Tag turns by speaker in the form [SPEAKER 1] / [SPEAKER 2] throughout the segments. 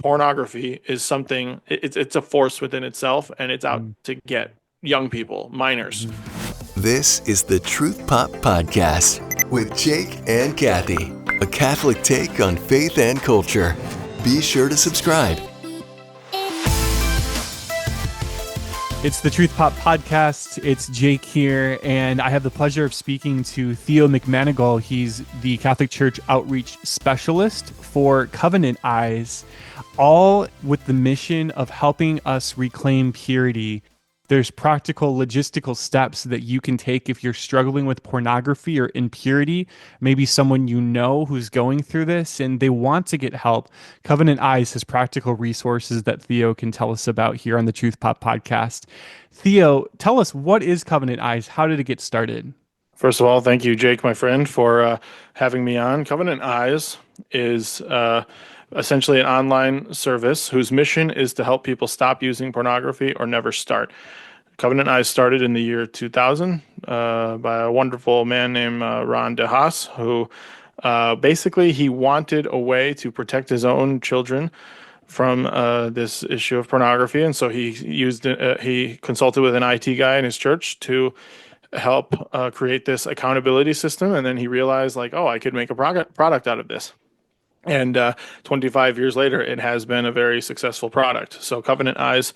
[SPEAKER 1] pornography is something, it's a force within itself, and it's out to get young people, minors.
[SPEAKER 2] Mhm.
[SPEAKER 3] This is the Truth Pop Podcast with Jake and Kathy, a Catholic take on faith and culture. Be sure to subscribe.
[SPEAKER 2] It's the Truth Pop Podcast. It's Jake here, and I have the pleasure of speaking to Theo McManigal. He's the Catholic Church Outreach Specialist for Covenant Eyes, all with the mission of helping us reclaim purity. There's practical logistical steps that you can take if you're struggling with pornography or impurity. Maybe someone you know who's going through this and they want to get help. Covenant Eyes has practical resources that Theo can tell us about here on the Truth Pop Podcast. Theo, tell us, what is Covenant Eyes? How did it get started?
[SPEAKER 1] First of all, thank you, Jake, my friend, for having me on. Covenant Eyes is essentially an online service whose mission is to help people stop using pornography or never start. Covenant Eyes started in the year 2000 by a wonderful man named Ron DeHaas, who basically he wanted a way to protect his own children from this issue of pornography, and so he consulted with an IT guy in his church to help create this accountability system, and then he realized, like, oh, I could make a product out of this. And 25 years later, it has been a very successful product. So Covenant Eyes,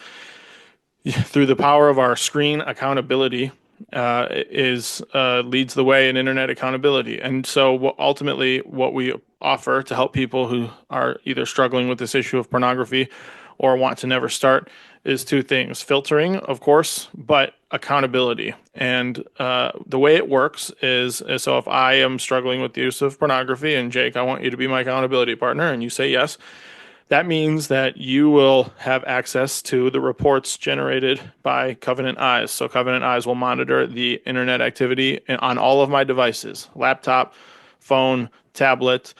[SPEAKER 1] through the power of our screen accountability, leads the way in internet accountability. And so ultimately, what we offer to help people who are either struggling with this issue of pornography or want to never start is two things: filtering, of course, but accountability. And the way it works is so if I am struggling with the use of pornography, and Jake, I want you to be my accountability partner, and you say yes, that means that you will have access to the reports generated by Covenant Eyes. So Covenant Eyes will monitor the internet activity on all of my devices: laptop, phone, tablet.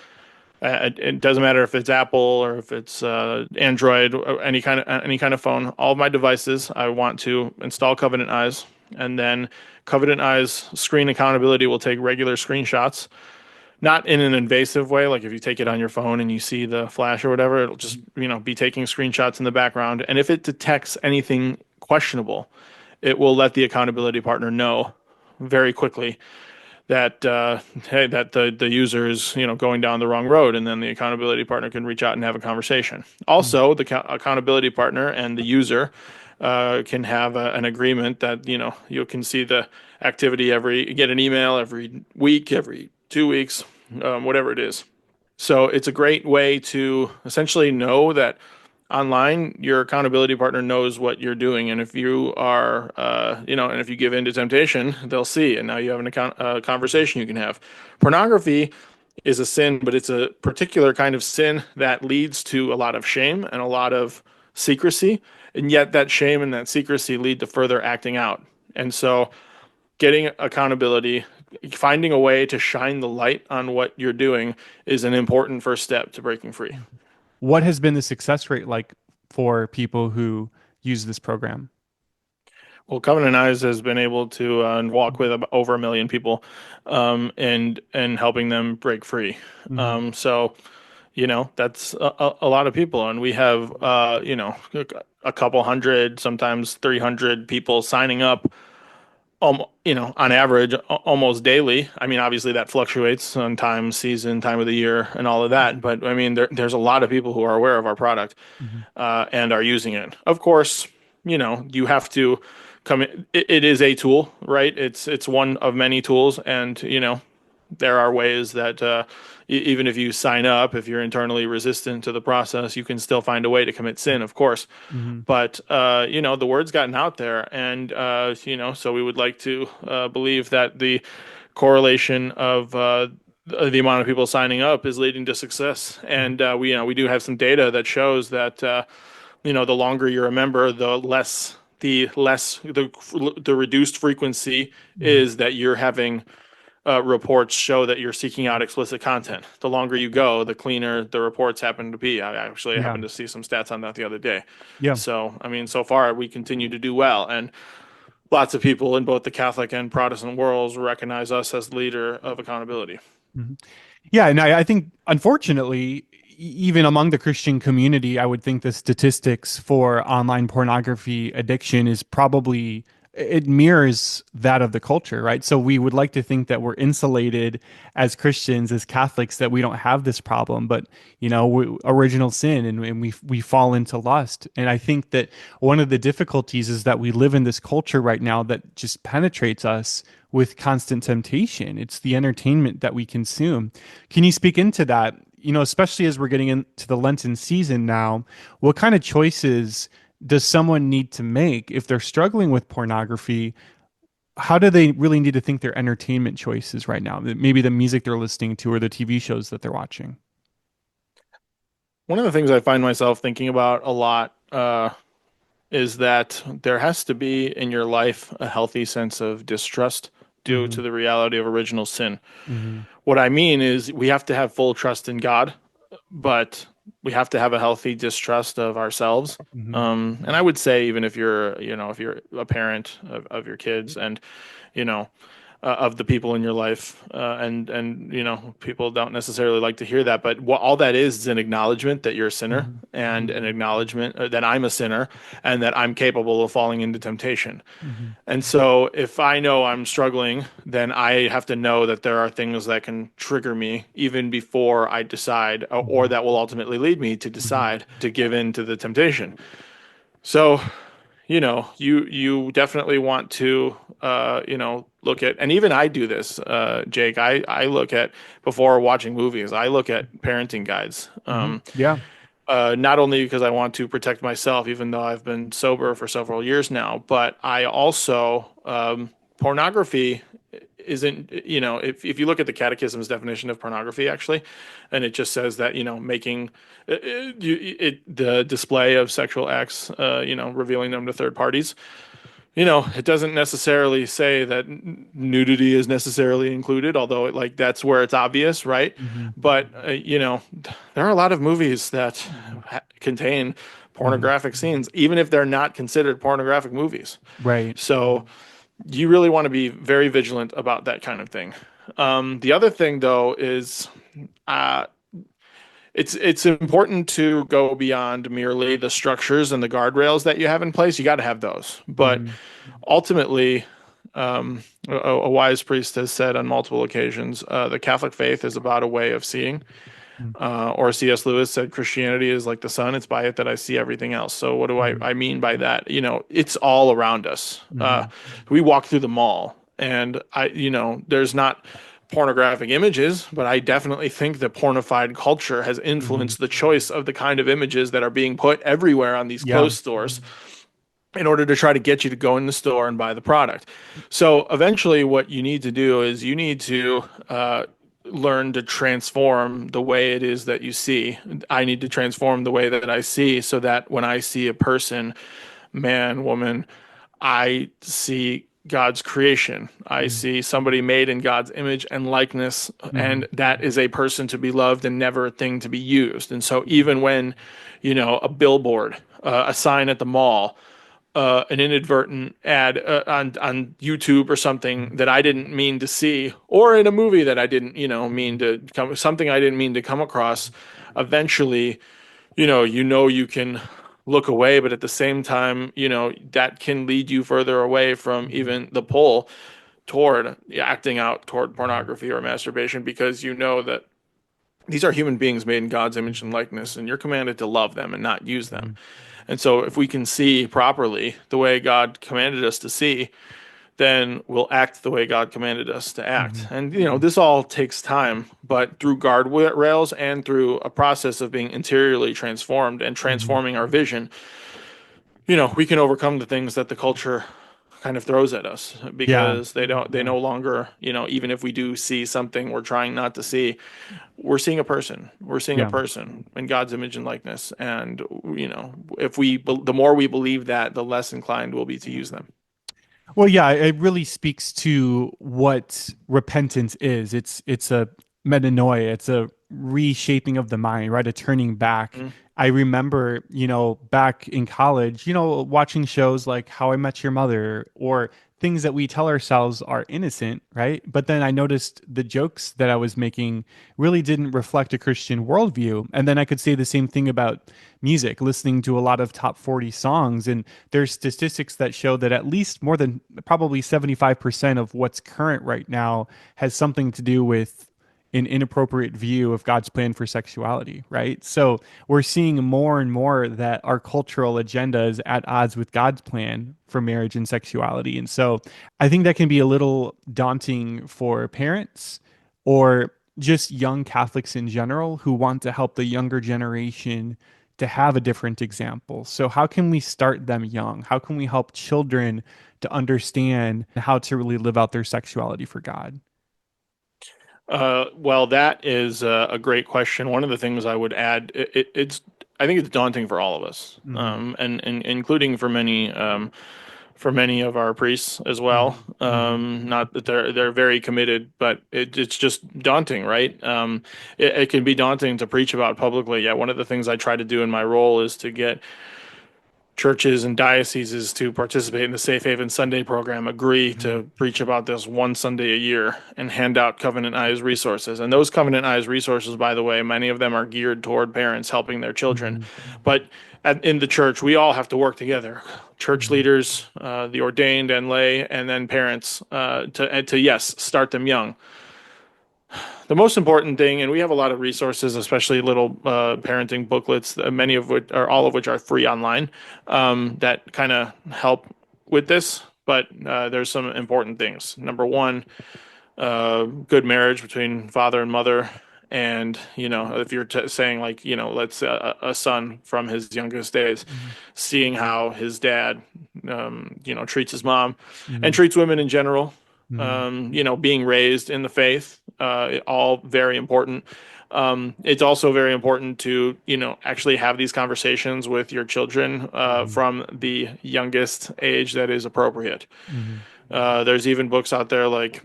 [SPEAKER 1] It doesn't matter if it's Apple or if it's Android or any kind of phone. All of my devices, I want to install Covenant Eyes, and then Covenant Eyes screen accountability will take regular screenshots, not in an invasive way. Like if you take it on your phone and you see the flash or whatever, it'll just be taking screenshots in the background. And if it detects anything questionable, it will let the accountability partner know very quickly that hey, that the user is going down the wrong road, and then the accountability partner can reach out and have a conversation. Also, the accountability partner and the user can have an agreement that you can see the activity get an email every week, every 2 weeks, whatever it is. So it's a great way to essentially know that online your accountability partner knows what you're doing, and if you are and if you give in to temptation, they'll see, and now you have a conversation you can have. Pornography is a sin, but it's a particular kind of sin that leads to a lot of shame and a lot of secrecy, and yet that shame and that secrecy lead to further acting out. And so getting accountability, finding a way to shine the light on what you're doing, is an important first step to breaking free.
[SPEAKER 2] What has been the success rate like for people who use this program?
[SPEAKER 1] Well, Covenant Eyes has been able to walk with over 1 million people, and helping them break free.
[SPEAKER 2] Mhm.
[SPEAKER 1] So, that's a lot of people, and we have a couple hundred, sometimes 300 people signing up. On average, almost daily. I mean, obviously that fluctuates on time, season, time of the year, and all of that. But I mean, there's a lot of people who are aware of our product
[SPEAKER 2] Mhm.
[SPEAKER 1] and are using it. Of course, you have to come in. It is a tool, right? It's one of many tools, and there are ways that even if you sign up, if you're internally resistant to the process, you can still find a way to commit sin, of course.
[SPEAKER 2] Mhm.
[SPEAKER 1] But the word's gotten out there, and so we would like to believe that the correlation of the amount of people signing up is leading to success. And we do have some data that shows that the longer you're a member, the reduced frequency
[SPEAKER 2] Mhm.
[SPEAKER 1] is that you're having reports show that you're seeking out explicit content. The longer you go, the cleaner the reports happen to be. I actually
[SPEAKER 2] Yeah.
[SPEAKER 1] happened to see some stats on that the other day.
[SPEAKER 2] Yeah.
[SPEAKER 1] So, I mean, so far we continue to do well, and lots of people in both the Catholic and Protestant worlds recognize us as the leader of accountability.
[SPEAKER 2] Mhm. Yeah, and I think unfortunately, even among the Christian community, I would think the statistics for online pornography addiction is probably, it mirrors that of the culture, right? So we would like to think that we're insulated as Christians, as Catholics, that we don't have this problem, but original sin, and we fall into lust. And I think that one of the difficulties is that we live in this culture right now that just penetrates us with constant temptation. It's the entertainment that we consume. Can you speak into that? Especially as we're getting into the Lenten season now, what kind of choices does someone need to make if they're struggling with pornography? How do they really need to think their entertainment choices right now? Maybe the music they're listening to or the TV shows that they're watching.
[SPEAKER 1] One of the things I find myself thinking about a lot is that there has to be in your life a healthy sense of distrust due to the reality of original sin. What I mean is we have to have full trust in God, but we have to have a healthy distrust of ourselves. And I would say even if you're, if you're a parent of your kids and, you know, of the people in your life, and people don't necessarily like to hear that, but all that is an acknowledgement that you're a sinner and an acknowledgement that I'm a sinner and that I'm capable of falling into temptation. And so if I know I'm struggling, then I have to know that there are things that can trigger me even before I decide, or that will ultimately lead me to decide to give in to the temptation. So you definitely want to, look at, and even I do this, Jake, I look at, before watching movies, I look at parenting guides.
[SPEAKER 2] Yeah.
[SPEAKER 1] Not only because I want to protect myself, even though I've been sober for several years now, but I also, pornography isn't, if you look at the Catechism's definition of pornography, actually, and it just says that, making the display of sexual acts, revealing them to third parties, it doesn't necessarily say that nudity is necessarily included, although that's where it's obvious, right? But, there are a lot of movies that contain pornographic scenes, even if they're not considered pornographic movies.
[SPEAKER 2] Right.
[SPEAKER 1] So you really want to be very vigilant about that kind of thing. The other thing, though, is it's important to go beyond merely the structures and the guardrails that you have in place. You got to have those. But ultimately, a wise priest has said on multiple occasions, the Catholic faith is about a way of seeing. Or C.S. Lewis said, Christianity is like the sun. It's by it that I see everything else. So what do I mean by that? It's all around us. We walk through the mall and there's not pornographic images, but I definitely think that pornified culture has influenced the choice of the kind of images that are being put everywhere on these clothes stores in order to try to get you to go in the store and buy the product. So eventually what you need to do is you need to learn to transform the way it is that you see. I need to transform the way that I see so that when I see a person, man, woman, I see God's creation. I see somebody made in God's image and likeness, and that is a person to be loved and never a thing to be used. And so even when, a billboard, a sign at the mall, an inadvertent ad on YouTube or something that I didn't mean to see, or in a movie that I didn't, mean to something I didn't mean to come across, eventually, you can look away, but at the same time, that can lead you further away from even the pull toward acting out toward pornography or masturbation, because that these are human beings made in God's image and likeness, and you're commanded to love them and not use them. And so if we can see properly the way God commanded us to see, then we'll act the way God commanded us to act. And, this all takes time, but through guardrails and through a process of being interiorly transformed and transforming our vision, we can overcome the things that the culture kind of throws at us, because they no longer, even if we do see something we're trying not to see, we're seeing a person. We're seeing a person in God's image and likeness. And, if the more we believe that, the less inclined we'll be to use them.
[SPEAKER 2] Well, yeah, it really speaks to what repentance is. It's a metanoia. It's a reshaping of the mind, right? A turning back. I remember, back in college, watching shows like How I Met Your Mother or things that we tell ourselves are innocent, right? But then I noticed the jokes that I was making really didn't reflect a Christian worldview. And then I could say the same thing about music, listening to a lot of top 40 songs. And there's statistics that show that at least more than probably 75% of what's current right now has something to do with an inappropriate view of God's plan for sexuality, right? So we're seeing more and more that our cultural agenda is at odds with God's plan for marriage and sexuality. And so I think that can be a little daunting for parents or just young Catholics in general who want to help the younger generation to have a different example. So how can we start them young? How can we help children to understand how to really live out their sexuality for God?
[SPEAKER 1] Well, that is a great question. One of the things I would add, I think it's daunting for all of us,
[SPEAKER 2] Mm-hmm.
[SPEAKER 1] and including for many of our priests as well.
[SPEAKER 2] Mm-hmm.
[SPEAKER 1] Not that they're very committed, but it's just daunting, right? It can be daunting to preach about publicly. Yeah, one of the things I try to do in my role is to get churches and dioceses to participate in the Safe Haven Sunday program agree to preach about this one Sunday a year and hand out Covenant Eyes resources. And those Covenant Eyes resources, by the way, many of them are geared toward parents helping their children.
[SPEAKER 2] Mm-hmm.
[SPEAKER 1] But in the church, we all have to work together. Church leaders, the ordained and lay, and then parents to yes, start them young. The most important thing, and we have a lot of resources, especially little parenting booklets, many of which are all of which are free online, that kind of help with this. But there's some important things. Number one, good marriage between father and mother. And, if you're saying like, let's say a son from his youngest days, seeing how his dad, treats his mom and treats women in general,
[SPEAKER 2] Mm-hmm.
[SPEAKER 1] being raised in the faith, all very important. It's also very important to, actually have these conversations with your children from the youngest age that is appropriate.
[SPEAKER 2] Mm-hmm.
[SPEAKER 1] There's even books out there like,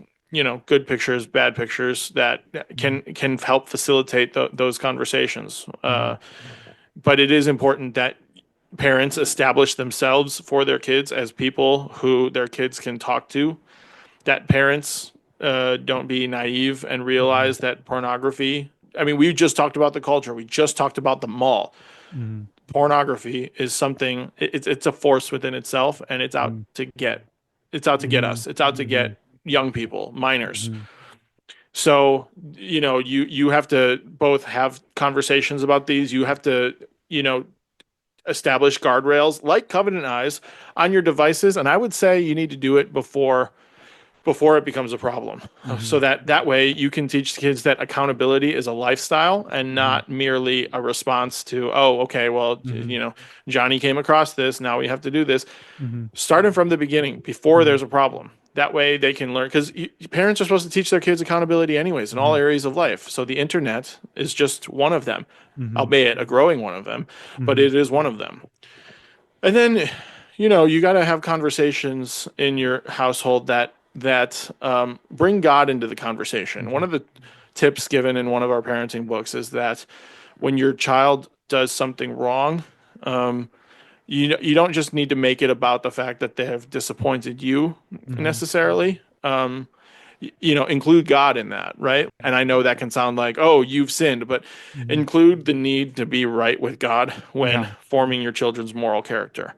[SPEAKER 1] good pictures, bad pictures that can help facilitate those conversations. But it is important that parents establish themselves for their kids as people who their kids can talk to, that parents don't be naive and realize that pornography, I mean, we just talked about the culture. We just talked about the mall.
[SPEAKER 2] Mm-hmm.
[SPEAKER 1] Pornography is something, it's a force within itself, and it's out to get us. It's out to get young people, minors.
[SPEAKER 2] Mm-hmm.
[SPEAKER 1] So, you have to both have conversations about these. You have to, establish guardrails like Covenant Eyes on your devices. And I would say you need to do it before it becomes a problem. So that way you can teach kids that accountability is a lifestyle and not merely a response to, oh, okay, well, Johnny came across this, now we have to do this. Starting from the beginning before there's a problem. That way they can learn, because parents are supposed to teach their kids accountability anyways in all areas of life. So the internet is just one of them, albeit a growing one of them, but it is one of them. And then, you got to have conversations in your household that bring God into the conversation. One of the tips given in one of our parenting books is that when your child does something wrong, you don't just need to make it about the fact that they have disappointed you necessarily. Include God in that, right? And I know that can sound like, oh, you've sinned, but include the need to be right with God when forming your children's moral character.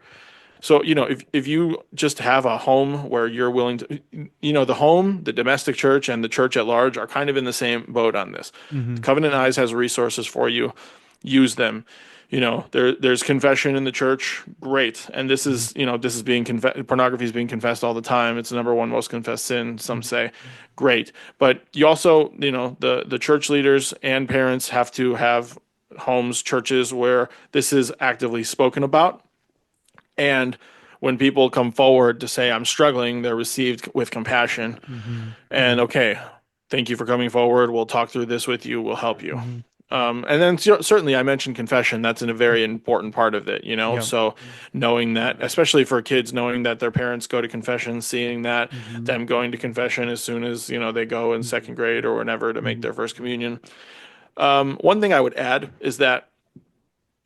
[SPEAKER 1] So, if you just have a home where you're willing to, the home, the domestic church, and the church at large are kind of in the same boat on this. Covenant Eyes has resources for you. Use them. There's confession in the church. Great. And this is being pornography is being confessed all the time. It's the number one most confessed sin, some say. Great. But you also, the church leaders and parents have to have homes, churches where this is actively spoken about. And when people come forward to say, I'm struggling, they're received with compassion. And okay, thank you for coming forward. We'll talk through this with you. We'll help you. And then certainly I mentioned confession. That's a very important part of it, So knowing that, especially for kids, knowing that their parents go to confession, seeing that, them going to confession as soon as, they go in second grade or whenever to make their first communion. One thing I would add is that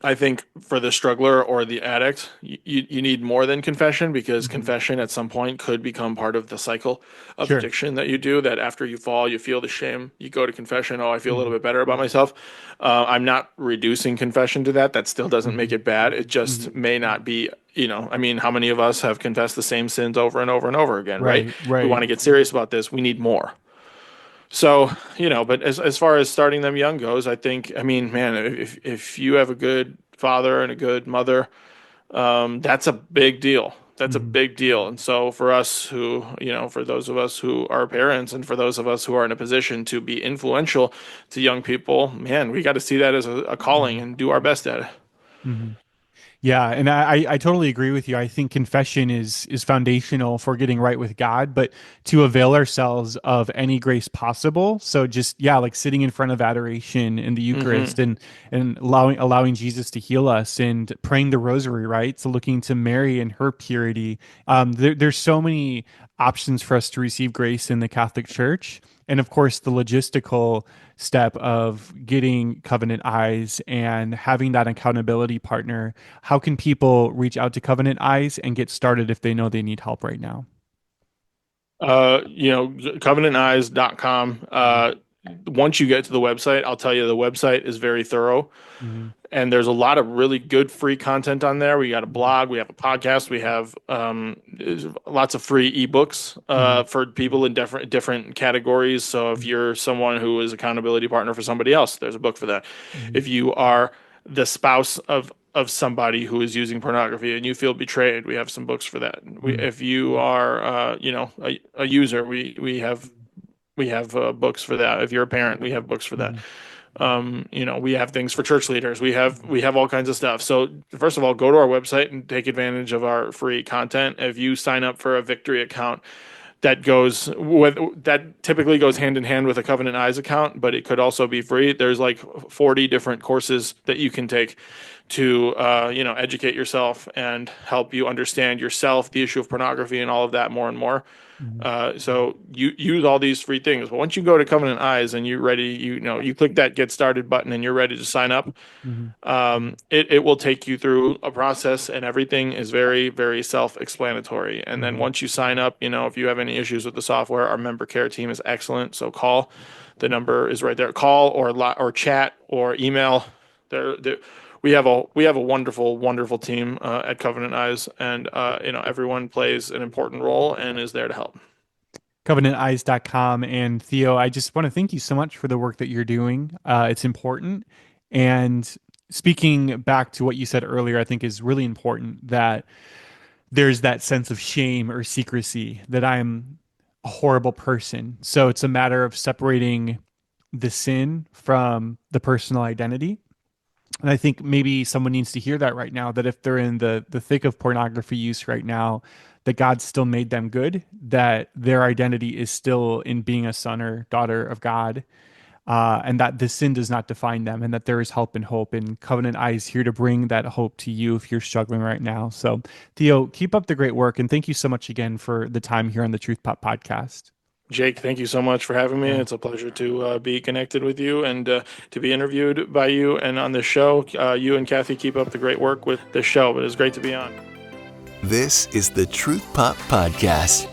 [SPEAKER 1] I think for the struggler or the addict, you need more than confession, because confession at some point could become part of the cycle of
[SPEAKER 2] Sure.
[SPEAKER 1] addiction that you do, that after you fall, you feel the shame, you go to confession. Oh, I feel a little bit better about myself. I'm not reducing confession to that. That still doesn't make it bad. It just may not be, I mean, how many of us have confessed the same sins over and over and over again, right?
[SPEAKER 2] Right,
[SPEAKER 1] We want
[SPEAKER 2] right.
[SPEAKER 1] to get serious about this. We need more. So, but as far as starting them young goes, I think, I mean, man, if you have a good father and a good mother, that's a big deal. That's a big deal. And so for us who, for those of us who are parents, and for those of us who are in a position to be influential to young people, man, we got to see that as a calling and do our best at it.
[SPEAKER 2] Mhm. Yeah, and I totally agree with you. I think confession is foundational for getting right with God, but to avail ourselves of any grace possible. So just like sitting in front of adoration in the Eucharist,
[SPEAKER 1] Hmm.
[SPEAKER 2] and allowing Jesus to heal us, and praying the Rosary, right? So looking to Mary and her purity. There's so many options for us to receive grace in the Catholic Church, and of course the logistical step of getting Covenant Eyes and having that accountability partner. How can people reach out to Covenant Eyes and get started if they know they need help right now?
[SPEAKER 1] Covenanteyes.com. Once you get to the website, I'll tell you the website is very thorough.
[SPEAKER 2] Mm-hmm.
[SPEAKER 1] And there's a lot of really good free content on there. We got a blog, we have a podcast, we have lots of free ebooks
[SPEAKER 2] Mm-hmm.
[SPEAKER 1] for people in different categories. So if you're someone who is accountability partner for somebody else, there's a book for that.
[SPEAKER 2] Mm-hmm.
[SPEAKER 1] If you are the spouse of somebody who is using pornography and you feel betrayed, we have some books for that. If you are a user, we have books for that. If you're a parent, we have books for that. We have things for church leaders. We have all kinds of stuff. So first of all, go to our website and take advantage of our free content. If you sign up for a Victory account, that typically goes hand in hand with a Covenant Eyes account, but it could also be free. There's like 40 different courses that you can take to educate yourself and help you understand yourself, the issue of pornography, and all of that more and more. So you use all these free things. But once you go to Covenant Eyes and you're ready, you click that Get Started button and you're ready to sign up. It will take you through a process, and everything is very, very self-explanatory. And then once you sign up, if you have any issues with the software, our member care team is excellent. So call. The number is right there. Call or chat or email. We have a wonderful, wonderful team at Covenant Eyes, and everyone plays an important role and is there to help.
[SPEAKER 2] CovenantEyes.com. And Theo, I just want to thank you so much for the work that you're doing. It's important. And speaking back to what you said earlier, I think is really important that there's that sense of shame or secrecy that I'm a horrible person. So it's a matter of separating the sin from the personal identity. And I think maybe someone needs to hear that right now, that if they're in the thick of pornography use right now, that God still made them good, that their identity is still in being a son or daughter of God, and that the sin does not define them, and that there is help and hope. And Covenant Eyes here to bring that hope to you if you're struggling right now. So, Theo, keep up the great work. And thank you so much again for the time here on the Truth Pop podcast.
[SPEAKER 1] Jake, thank you so much for having me.
[SPEAKER 2] Yeah.
[SPEAKER 1] It's a pleasure to be connected with you and to be interviewed by you and on this show. You and Kathy keep up the great work with this show, but it's great to be on.
[SPEAKER 3] This is the Truth Pop Podcast.